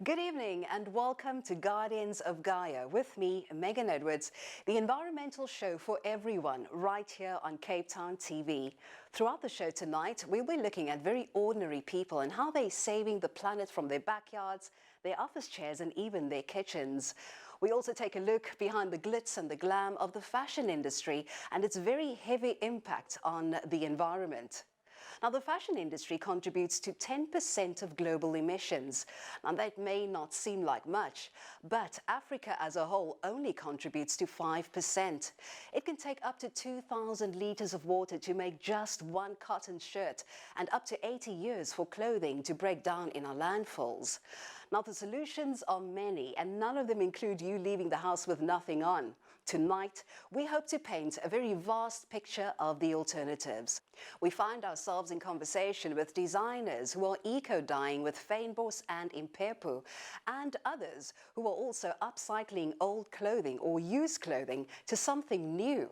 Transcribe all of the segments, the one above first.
Good evening and welcome to Guardians of Gaia with me, Megan Edwards, the environmental show for everyone right here on Cape Town TV. Throughout the show tonight, we'll be looking at very ordinary people and how they're saving the planet from their backyards, their office chairs and even their kitchens. We also take a look behind the glitz and the glam of the fashion industry and its very heavy impact on the environment. Now, the fashion industry contributes to 10% of global emissions. Now, that may not seem like much, but Africa as a whole only contributes to 5%. It can take up to 2,000 litres of water to make just one cotton shirt and up to 80 years for clothing to break down in our landfills. Now, the solutions are many, and none of them include you leaving the house with nothing on. Tonight, we hope to paint a very vast picture of the alternatives. We find ourselves in conversation with designers who are eco-dyeing with fynbos and impepu, and others who are also upcycling old clothing or used clothing to something new.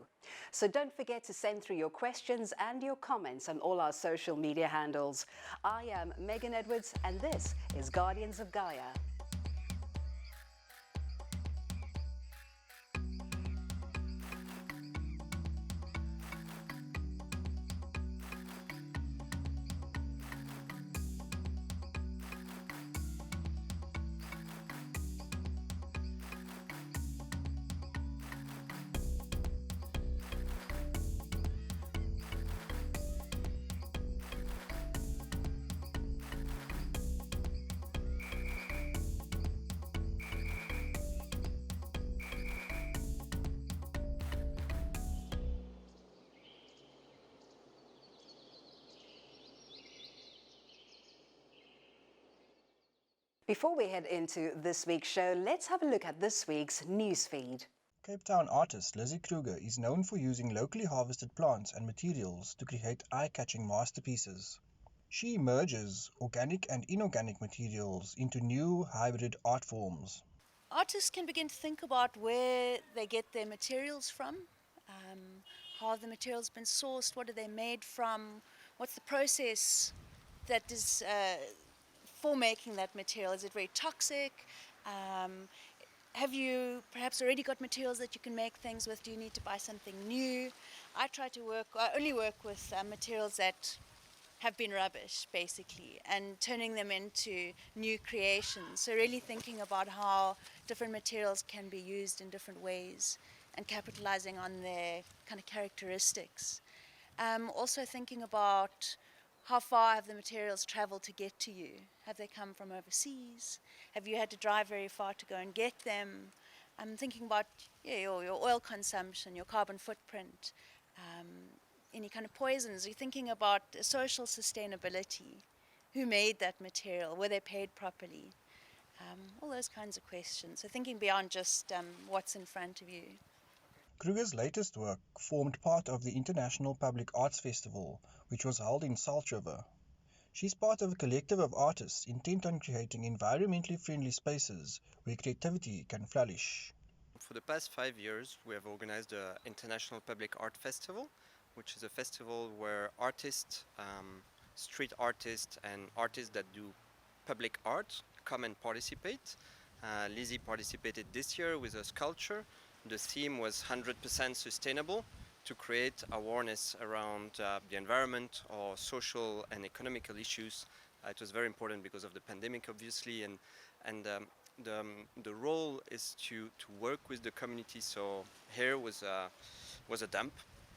So don't forget to send through your questions and your comments on all our social media handles. I am Megan Edwards, and this is Guardians of Gaia. Before we head into this week's show, let's have a look at this week's newsfeed. Cape Town artist Lizzie Kruger is known for using locally harvested plants and materials to create eye-catching masterpieces. She merges organic and inorganic materials into new hybrid art forms. Artists can begin to think about where they get their materials from, how the material's been sourced, what are they made from, what's the process that is for making that material. Is it very toxic? Have you perhaps already got materials that you can make things with? Do you need to buy something new? I only work with materials that have been rubbish, basically, and turning them into new creations. So really thinking about how different materials can be used in different ways and capitalizing on their kind of characteristics. Also thinking about how far have the materials traveled to get to you? Have they come from overseas? Have you had to drive very far to go and get them? I'm thinking about your oil consumption, your carbon footprint, any kind of poisons. You're thinking about social sustainability. Who made that material? Were they paid properly? All those kinds of questions. So thinking beyond just what's in front of you. Kruger's latest work formed part of the International Public Arts Festival, which was held in Salt River. She's part of a collective of artists intent on creating environmentally friendly spaces where creativity can flourish. For the past 5 years, we have organized the International Public Art Festival, which is a festival where artists, street artists and artists that do public art come and participate. Lizzie participated this year with a sculpture. The theme was 100% sustainable, to create awareness around the environment or social and economical issues. It was very important because of the pandemic, obviously, and the role is to work with the community. So here was a dump,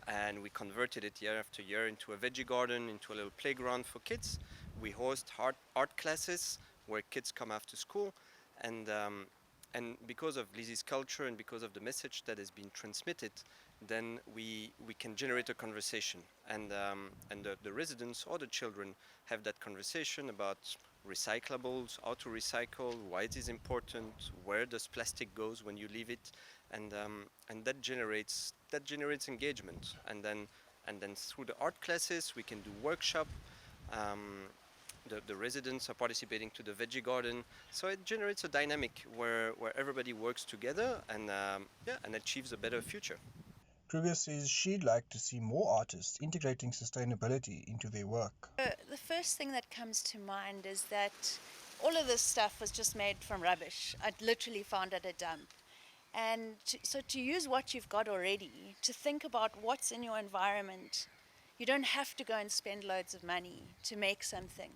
and we converted it year after year into a veggie garden, into a little playground for kids. We host art classes where kids come after school, and because of Lizzie's culture and because of the message that has been transmitted, then we can generate a conversation, and the residents or the children have that conversation about recyclables, how to recycle, why it is important, where does plastic goes when you leave it, and that generates engagement, and then through the art classes we can do workshop. The residents are participating to the veggie garden, so it generates a dynamic where everybody works together and achieves a better future. Kruger says she'd like to see more artists integrating sustainability into their work. The first thing that comes to mind is that all of this stuff was just made from rubbish. I'd literally found at a dump. And so to use what you've got already, to think about what's in your environment, you don't have to go and spend loads of money to make something.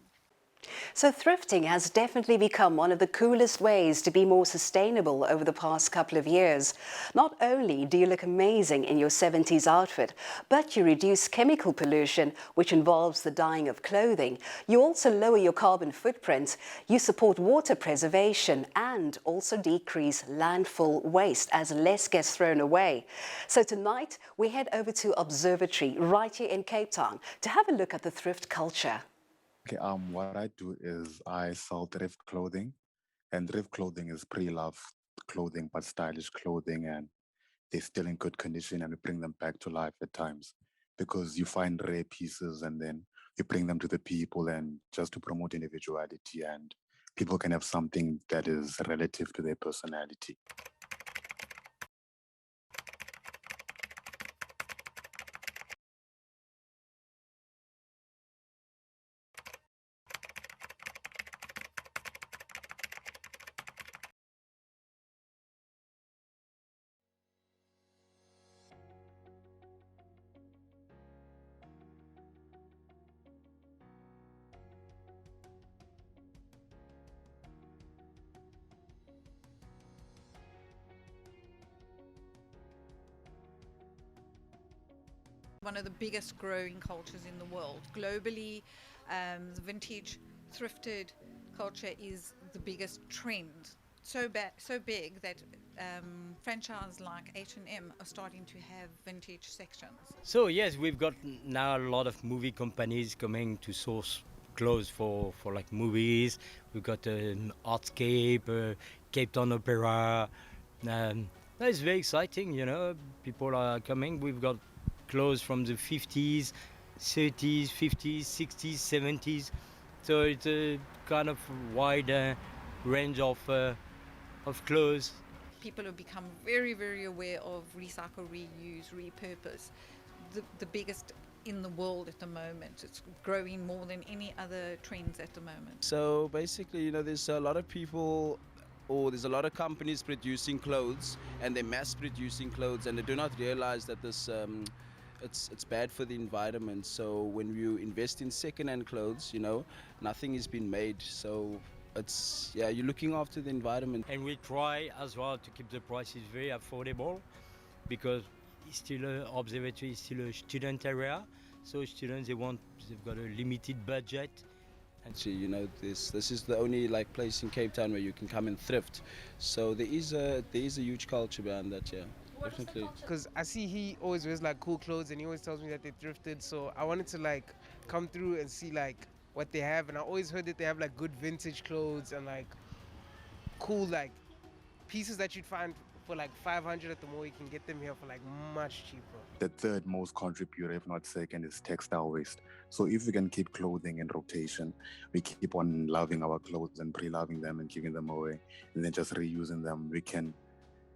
So thrifting has definitely become one of the coolest ways to be more sustainable over the past couple of years. Not only do you look amazing in your 70s outfit, but you reduce chemical pollution, which involves the dyeing of clothing. You also lower your carbon footprint, you support water preservation, and also decrease landfill waste as less gets thrown away. So tonight, we head over to Observatory right here in Cape Town to have a look at the thrift culture. Okay, what I do is I sell thrift clothing, and thrift clothing is pre-loved clothing, but stylish clothing, and they're still in good condition, and we bring them back to life at times because you find rare pieces and then you bring them to the people and just to promote individuality, and people can have something that is relative to their personality. One of the biggest growing cultures in the world. Globally, the vintage thrifted culture is the biggest trend. So big that franchises like H&M are starting to have vintage sections. So yes, we've got now a lot of movie companies coming to source clothes for like movies. We've got Artscape, Cape Town Opera. That's very exciting, you know. People are coming. We've got clothes from the 50s, 30s, 50s, 60s, 70s. So it's a kind of wide range of clothes. People have become very, very aware of recycle, reuse, repurpose. The biggest in the world at the moment. It's growing more than any other trends at the moment. So basically, you know, there's a lot of people or there's a lot of companies producing clothes and they're mass producing clothes and they do not realize that this it's bad for the environment. So when you invest in second-hand clothes, you know, nothing has been made. So it's, yeah, you're looking after the environment. And we try as well to keep the prices very affordable because it's still observatory is still a student area. So students they've got a limited budget. Actually, you know, this is the only like place in Cape Town where you can come and thrift. So there is a huge culture behind that, yeah. Definitely. Because I see he always wears like cool clothes and he always tells me that they thrifted, so I wanted to like come through and see like what they have, and I always heard that they have like good vintage clothes and like cool like pieces that you'd find for like 500 at the mall. You can get them here for like much cheaper. The third most contributor, if not second, is textile waste. So if we can keep clothing in rotation, we keep on loving our clothes and pre-loving them and giving them away and then just reusing them, we can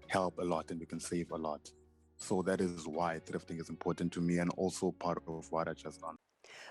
help a lot and we can save a lot. So that is why thrifting is important to me and also part of what I just done.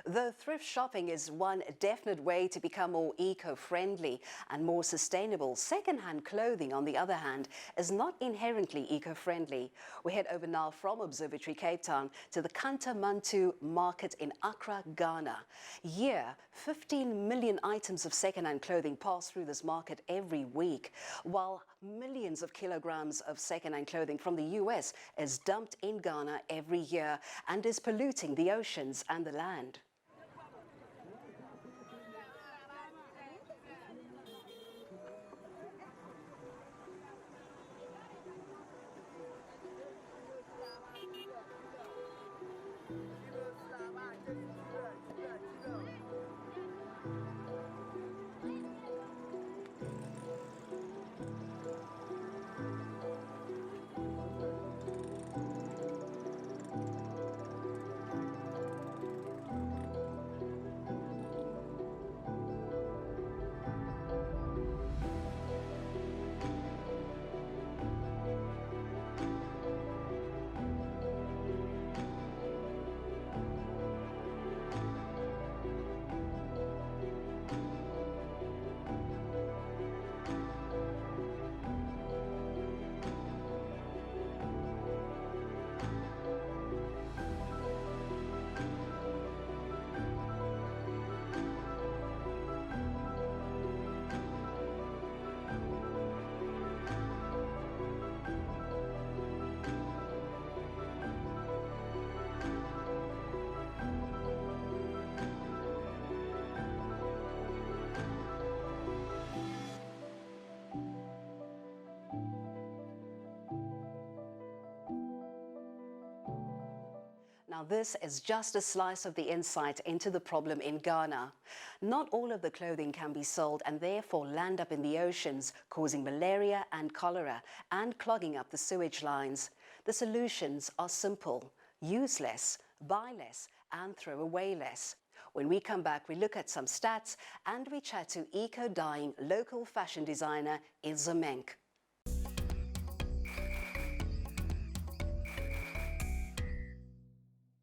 Though thrift shopping is one definite way to become more eco-friendly and more sustainable, second-hand clothing, on the other hand, is not inherently eco-friendly. We head over now from Observatory Cape Town to the Kantamantu market in Accra, Ghana. Here, 15 million items of second-hand clothing pass through this market every week, while millions of kilograms of second-hand clothing from the US is dumped in Ghana every year and is polluting the oceans and the land. Now, this is just a slice of the insight into the problem in Ghana. Not all of the clothing can be sold and therefore land up in the oceans, causing malaria and cholera and clogging up the sewage lines. The solutions are simple: use less, buy less, and throw away less. When we come back, we look at some stats and we chat to eco-dyeing local fashion designer Ilse Menk.